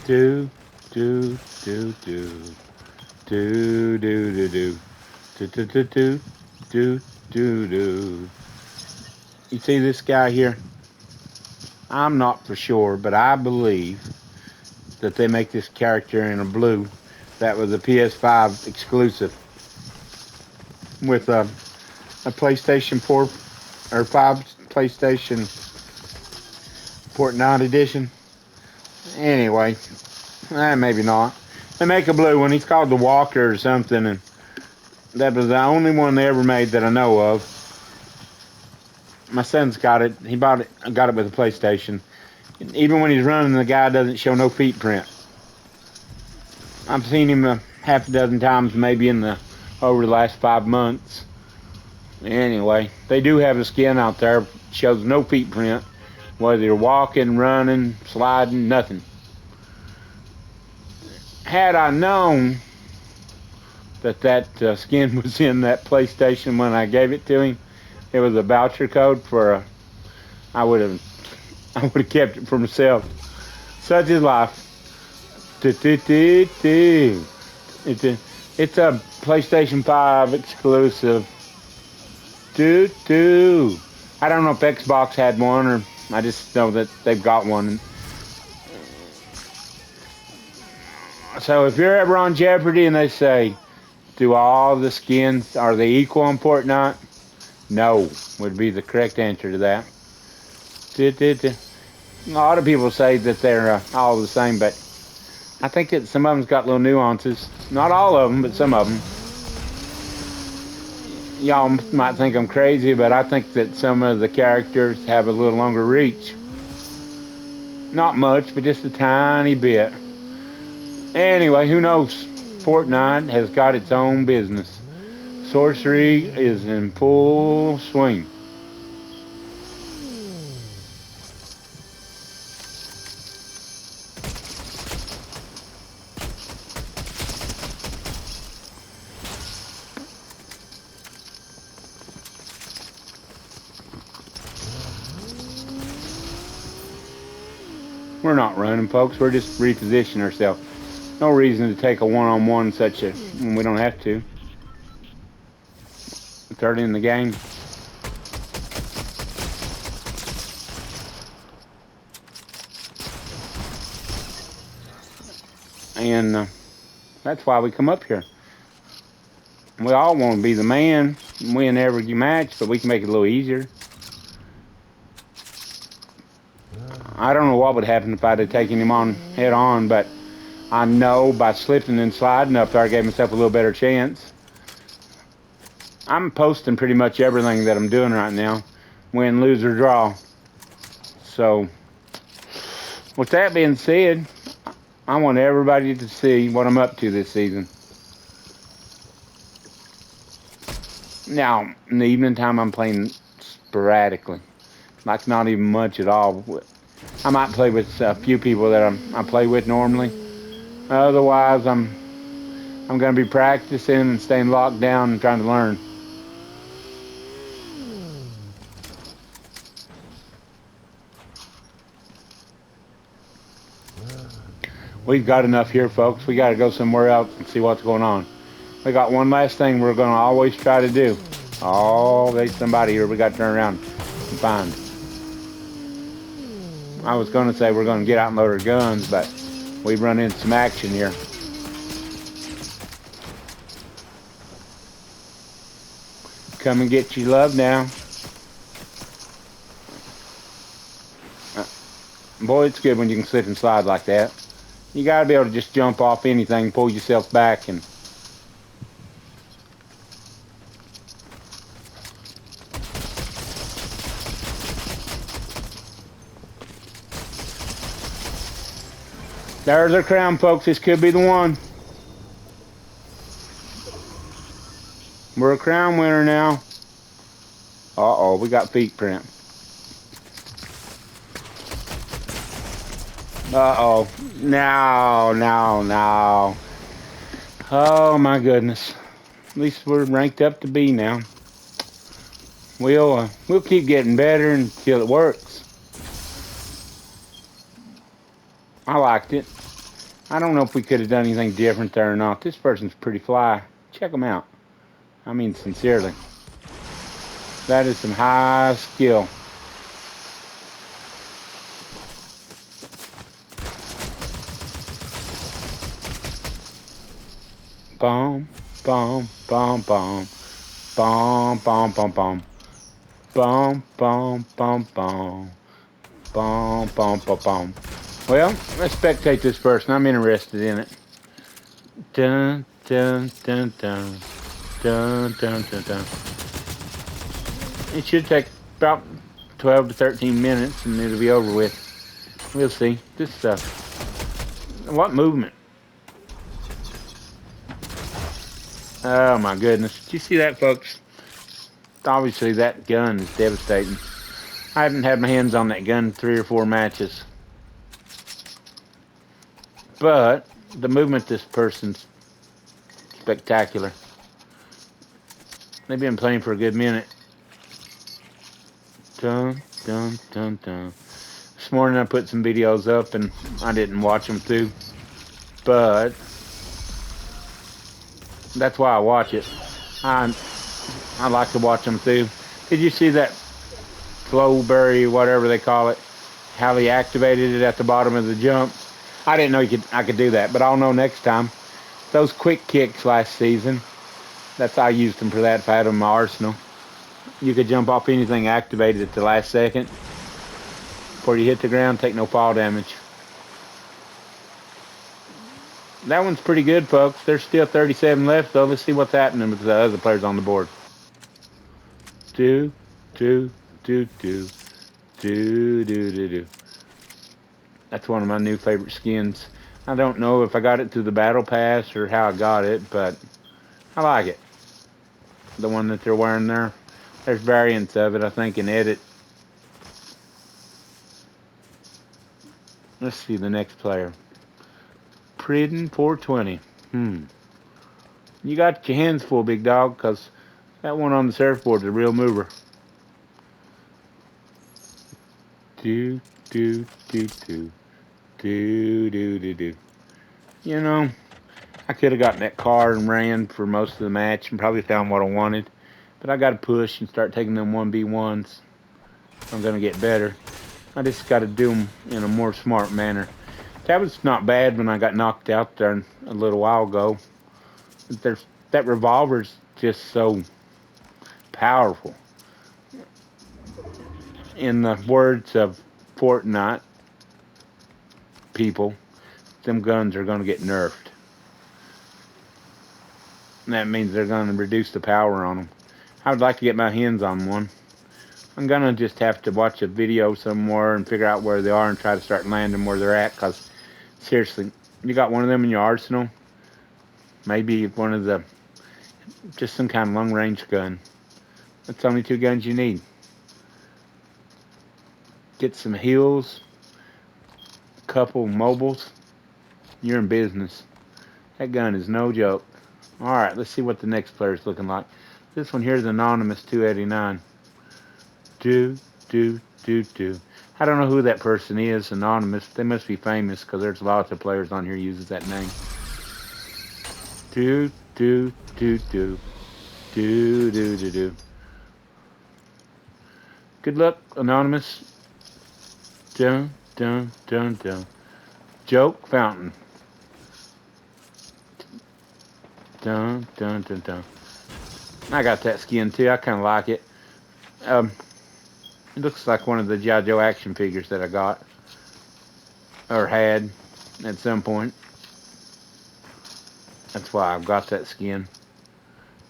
Do, do, do, do. Do, do, do, do. Do, do, do, do. Do, do, do. You see this guy here? I'm not for sure, but I believe that they make this character in a blue. That was a PS5 exclusive with a PlayStation 4 or 5 PlayStation Fortnite edition. Anyway, maybe not. They make a blue one. He's called the Walker or something, and that was the only one they ever made that I know of. My son's got it. He got it with a PlayStation. Even when he's running, the guy doesn't show no feet print. I've seen him half a dozen times, maybe over the last 5 months. Anyway, they do have a skin out there. Shows no feet print. Whether you're walking, running, sliding, nothing. Had I known that skin was in that PlayStation when I gave it to him, it was a voucher code for I would have kept it for myself. Such is life. It's a PlayStation 5 exclusive. I don't know if Xbox had one, or I just know that they've got one. So if you're ever on Jeopardy and they say, do all the skins, are they equal in Fortnite? No, would be the correct answer to that. A lot of people say that they're all the same, but I think that some of them's got little nuances. Not all of them, but some of them. Y'all might think I'm crazy, but I think that some of the characters have a little longer reach. Not much, but just a tiny bit. Anyway, who knows? Fortnite has got its own business. Sorcery is in full swing. We're not running, folks. We're just repositioning ourselves. No reason to take a one-on-one when we don't have to. Third in the game. And that's why we come up here. We all want to be the man, win every match, but we can make it a little easier. I don't know what would happen if I'd have taken him on head on, but I know by slipping and sliding up there, I gave myself a little better chance. I'm posting pretty much everything that I'm doing right now, win, lose, or draw. So, with that being said, I want everybody to see what I'm up to this season. Now, in the evening time, I'm playing sporadically, like not even much at all. I might play with a few people that I play with normally. Otherwise, I'm going to be practicing and staying locked down and trying to learn. We've got enough here, folks. We got to go somewhere else and see what's going on. We got one last thing we're going to always try to do. Oh, there's somebody here we got to turn around and find. I was going to say we're going to get out and load our guns, but we've run into some action here. Come and get your love now. Boy, it's good when you can slip and slide like that. You got to be able to just jump off anything, pull yourself back, and there's our crown, folks. This could be the one. We're a crown winner now. Uh-oh, we got feet print. Uh-oh. No. Oh, my goodness. At least we're ranked up to B now. We'll keep getting better until it works. I liked it. I don't know if we could have done anything different there or not. This person's pretty fly. Check them out. I mean, sincerely. That is some high skill. Boom, boom, boom, boom. Boom, boom, boom, boom. Boom, boom, boom, boom. Boom, boom, boom, boom. Well, let's spectate this person. I'm interested in it. Dun, dun, dun, dun. Dun, dun, dun, dun. It should take about 12 to 13 minutes and it'll be over with. We'll see. This stuff. What movement? Oh my goodness. Did you see that, folks? Obviously that gun is devastating. I haven't had my hands on that gun 3 or 4 matches. But the movement of this person's spectacular. They've been playing for a good minute. Dun, dun, dun, dun. This morning I put some videos up and I didn't watch them through. But that's why I watch it. I like to watch them through. Did you see that flowberry, whatever they call it? How he activated it at the bottom of the jump? I didn't know I could do that, but I'll know next time. Those quick kicks last season, I used them for that if I had them in my arsenal. You could jump off anything activated at the last second. Before you hit the ground, take no fall damage. That one's pretty good, folks. There's still 37 left, though. Let's see what's happening with the other players on the board. Do, do, do, do. Do, do, do, do. That's one of my new favorite skins. I don't know if I got it through the battle pass or how I got it, but I like it. The one that they're wearing there. There's variants of it, I think, in edit. Let's see the next player. Pridden 420. You got your hands full, big dog, because that one on the surfboard's a real mover. Do, do, do, do. Do, do, do, do. You know, I could have gotten that car and ran for most of the match and probably found what I wanted. But I got to push and start taking them 1v1s. I'm going to get better. I just got to do them in a more smart manner. That was not bad when I got knocked out there a little while ago. That revolver's just so powerful. In the words of Fortnite people, them guns are going to get nerfed. And that means they're going to reduce the power on them. I would like to get my hands on one. I'm going to just have to watch a video somewhere and figure out where they are and try to start landing where they're at. Because, seriously, you got one of them in your arsenal. Maybe one of the, just some kind of long-range gun. That's only 2 guns you need. Get some heals, a couple mobiles. You're in business. That gun is no joke. Alright, let's see what the next player's looking like. This one here is Anonymous 289. Do, do, do, do. I don't know who that person is, Anonymous. They must be famous because there's lots of players on here who uses that name. Do, do, do, do. Do, do, do, do. Good luck, Anonymous. Dun, dun, dun, dun. Joke Fountain. Dun, dun, dun, dun. I got that skin too. I kind of like it. It looks like one of the G.I. Joe action figures that I got. Or had at some point. That's why I've got that skin.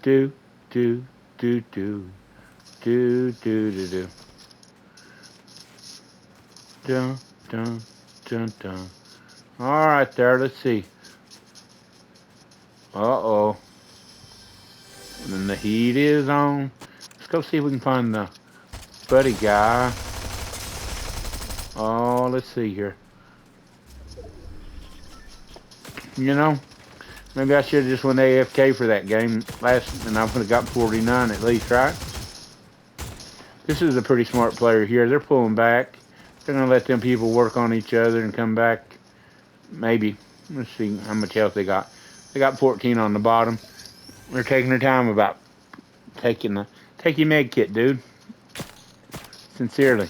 Do, do, do, do. Do, do, do, do. Dun, dun, dun, dun. Alright there, let's see. Uh-oh. And the heat is on. Let's go see if we can find the buddy guy. Oh, let's see here. You know, maybe I should have just went AFK for that game last, and I would have got 49 at least, right? This is a pretty smart player here. They're pulling back. They're going to let them people work on each other and come back. Maybe. Let's see how much health they got. They got 14 on the bottom. They're taking their time about take your med kit, dude. Sincerely.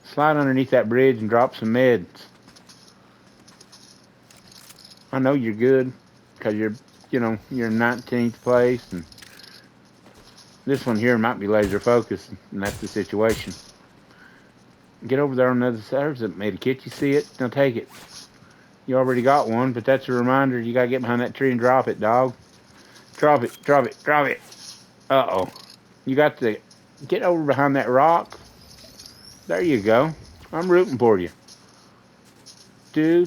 Slide underneath that bridge and drop some meds. I know you're good because you're in 19th place, and this one here might be laser focused, and that's the situation. Get over there on the other side. There's a med kit. You see it? Now take it. You already got one, but that's a reminder. You gotta get behind that tree and drop it, dog. Drop it, drop it, drop it. Uh-oh. You got to get over behind that rock. There you go. I'm rooting for you. Do.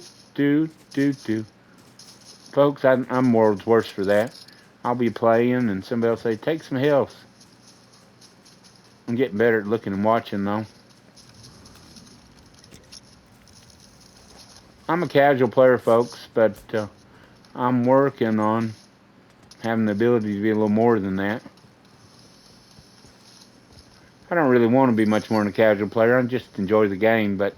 Folks, I'm world's worst for that. I'll be playing and somebody will say, take some health. I'm getting better at looking and watching, though. I'm a casual player, folks, but I'm working on having the ability to be a little more than that. I don't really want to be much more than a casual player. I just enjoy the game, but,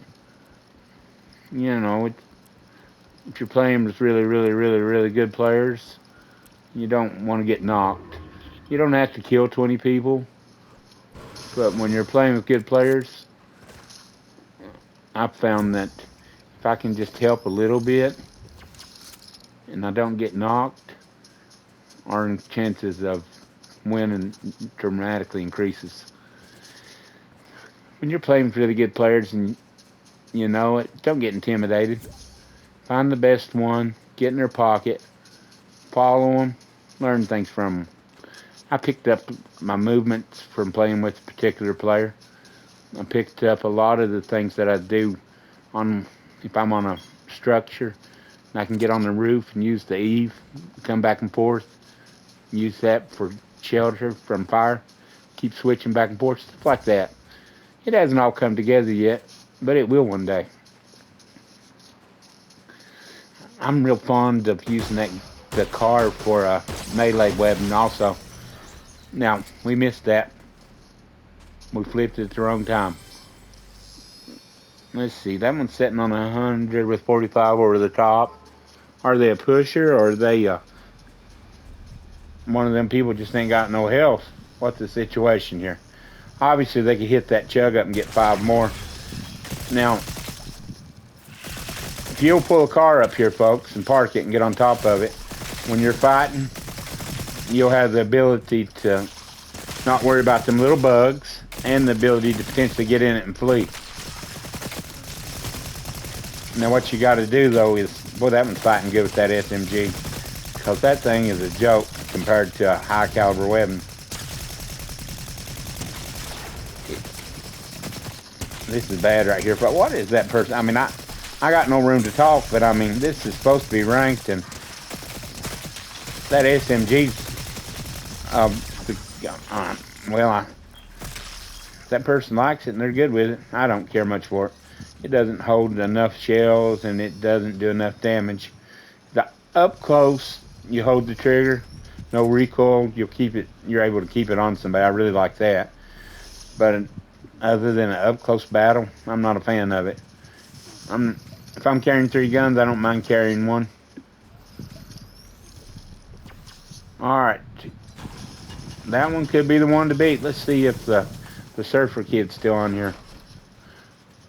if you're playing with really good players, you don't want to get knocked. You don't have to kill 20 people, but when you're playing with good players, I've found that if I can just help a little bit and I don't get knocked, our chances of winning dramatically increases. When you're playing with really good players and you know it, don't get intimidated. Find the best one, get in their pocket, follow them, learn things from them. I picked up my movements from playing with a particular player. I picked up a lot of the things that I do if I'm on a structure. And I can get on the roof and use the eave, come back and forth, use that for shelter from fire, keep switching back and forth, stuff like that. It hasn't all come together yet, but it will one day. I'm real fond of using the car for a melee weapon also. Now, we missed that. We flipped it at the wrong time. Let's see, that one's sitting on 100 with 45 over the top. Are they a pusher, or are they one of them people just ain't got no health? What's the situation here? Obviously, they could hit that chug up and get 5 more. Now, if you'll pull a car up here, folks, and park it and get on top of it, when you're fighting, you'll have the ability to not worry about them little bugs and the ability to potentially get in it and flee. Now, what you got to do, though, is, boy, that one's fighting good with that SMG, because that thing is a joke compared to a high-caliber weapon. This is bad right here. But what is that person? I mean, I got no room to talk, but I mean, this is supposed to be ranked, and that SMG, that person likes it and they're good with it. I don't care much for it. It doesn't hold enough shells and it doesn't do enough damage. Up close, you hold the trigger, no recoil. You're able to keep it on somebody. I really like that. But other than an up close battle, I'm not a fan of it. If I'm carrying 3 guns, I don't mind carrying one. Alright. That one could be the one to beat. Let's see if the surfer kid's still on here.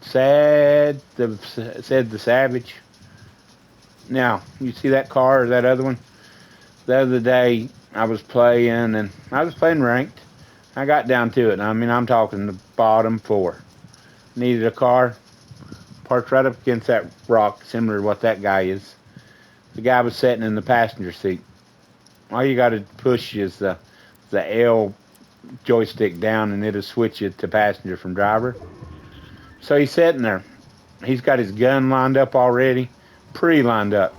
Said the Savage. Now, you see that car or that other one? The other day, I was playing ranked. I got down to it. I mean, I'm talking the bottom 4. Needed a car. Parked right up against that rock, similar to what that guy is. The guy was sitting in the passenger seat. All you got to push is the L joystick down, and it'll switch it to passenger from driver. So he's sitting there. He's got his gun lined up already, pre-lined up.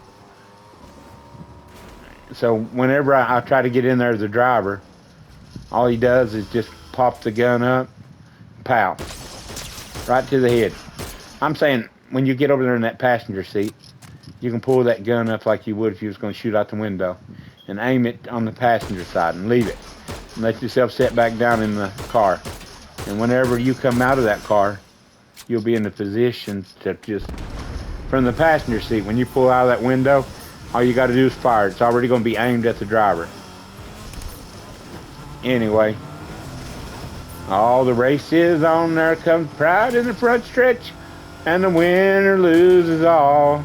So whenever I try to get in there as a driver, all he does is just pop the gun up, pow, right to the head. I'm saying, when you get over there in that passenger seat, you can pull that gun up like you would if you was going to shoot out the window, and aim it on the passenger side and leave it. And let yourself sit back down in the car. And whenever you come out of that car, you'll be in the position to just, from the passenger seat, when you pull out of that window, All you got to do is fire. It's already going to be aimed at the driver. Anyway, all the race is on. There comes pride in the front stretch, and the winner loses all.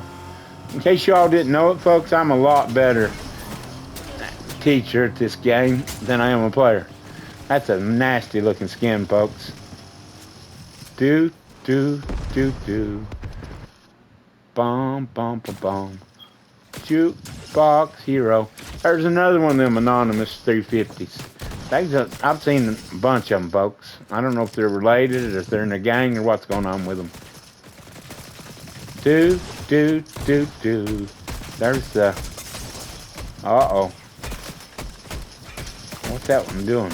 In case you all didn't know it, folks, I'm a lot better teacher at this game than I am a player. That's a nasty looking skin, folks. Do, do, do, do. Bum, bum, bum, bum. Jukebox hero. There's another one of them anonymous 350s. I've seen a bunch of them, folks. I don't know if they're related or if they're in a gang or what's going on with them. Do, do, do, do. There's the... Uh-oh. What's that one doing?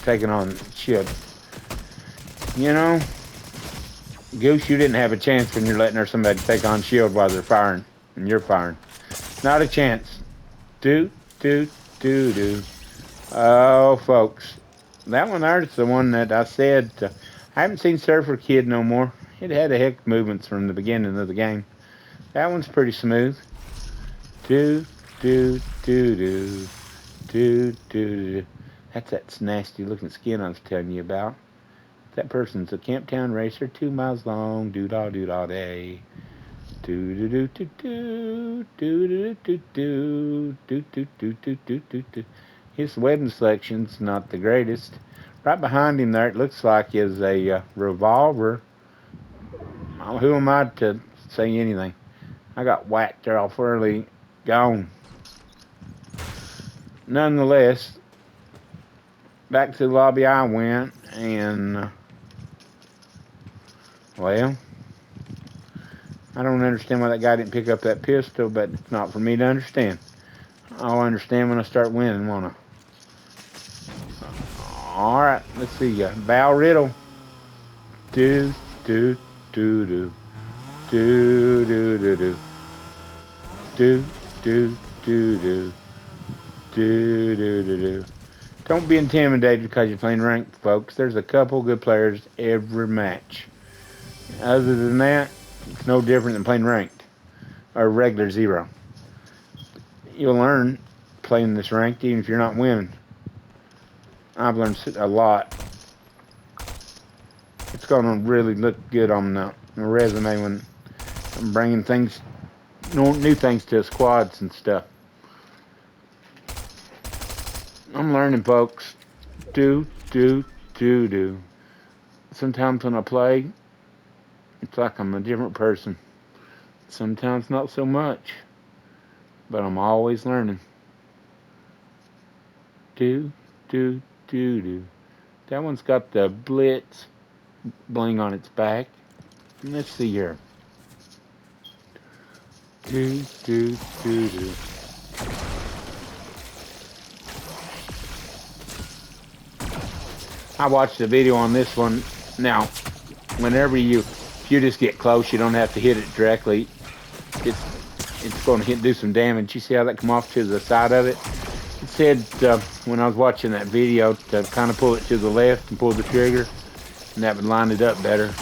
Taking on shit. You know, Goose, you didn't have a chance when you're letting somebody take on shield while they're firing and you're firing. Not a chance. Do, do, do, do. Oh, folks. That one there's the one that I said, I haven't seen Surfer Kid no more. It had a heck of movements from the beginning of the game. That one's pretty smooth. Do, do, do, do. Do, do, do. That's that nasty looking skin I was telling you about. That person's a Camptown racer, 2 miles long, doo-dah day. Do-do-do-do-do, do-do-do-do-do, do-do-do-do-do-do. His weapon selection's not the greatest. Right behind him there, it looks like is a revolver. Who am I to say anything? I got whacked there off early, gone. Nonetheless, back to the lobby I went, and well, I don't understand why that guy didn't pick up that pistol, but it's not for me to understand. I'll understand when I start winning, won't I? Alright, let's see. Val Riddle. Do, do, do, do. Do, do, do, do. Do, do, do, do. Do, do, do, do. Don't be intimidated because you're playing ranked, folks. There's a couple good players every match. Other than that, it's no different than playing ranked or regular zero. You'll learn playing this ranked even if you're not winning. I've learned a lot. It's going to really look good on my resume when I'm bringing things, new things to squads and stuff. I'm learning, folks. Do. Sometimes when I play, it's like I'm a different person. Sometimes not so much. But I'm always learning. Do. That one's got the Blitz bling on its back. Let's see here. Do. I watched the video on this one. Now, whenever you just get close, you don't have to hit it directly. It's going to do some damage. You see how that come off to the side of it? It said when I was watching that video to kind of pull it to the left and pull the trigger, and that would line it up better.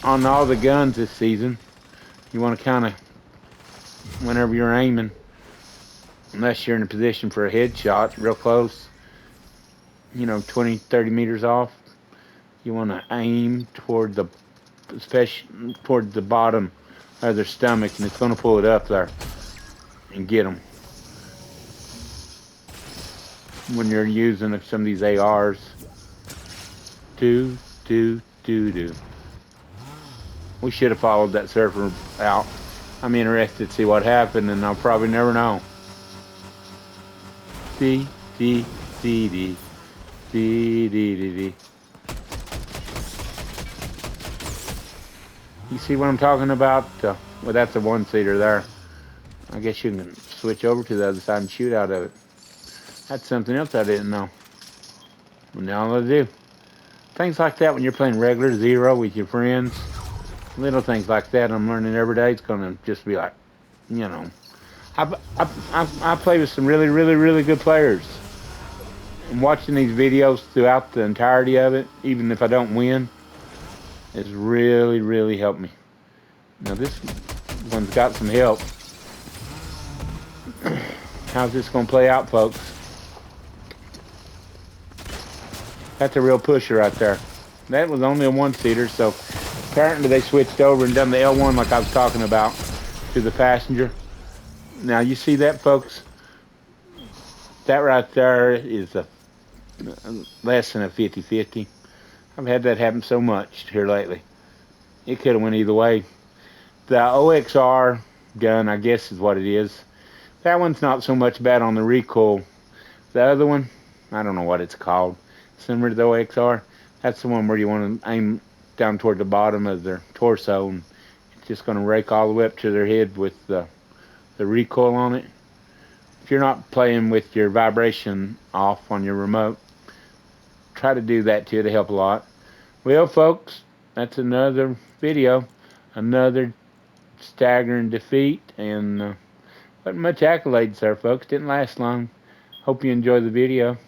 On all the guns this season, you want to kind of, whenever you're aiming, unless you're in a position for a headshot real close, 20, 30 meters off, you want to aim toward especially toward the bottom of their stomach, and it's going to pull it up there and get them. When you're using some of these ARs. Do. We should have followed that surfer out. I'm interested to see what happened, and I'll probably never know. D. You see what I'm talking about? Well, that's a one-seater there. I guess you can switch over to the other side and shoot out of it. That's something else I didn't know. Well, now I do. Things like that when you're playing regular zero with your friends. Little things like that I'm learning every day. It's going to just be like, I play with some really, really, really good players. I'm watching these videos throughout the entirety of it, even if I don't win. has really, really helped me. Now this one's got some help. How's this going to play out, folks? That's a real pusher right there. That was only a one-seater, so apparently they switched over and done the L1 like I was talking about to the passenger. Now you see that, folks? That right there is a less than a 50-50. I've had that happen so much here lately. It could have went either way. The OXR gun, I guess is what it is. That one's not so much bad on the recoil. The other one, I don't know what it's called. Similar to the OXR. That's the one where you want to aim down toward the bottom of their torso, and it's just going to rake all the way up to their head with the recoil on it. If you're not playing with your vibration off on your remote, try to do that too to help a lot. Well, folks, that's another video, another staggering defeat, and wasn't much accolades there, folks. Didn't last long. Hope you enjoy the video.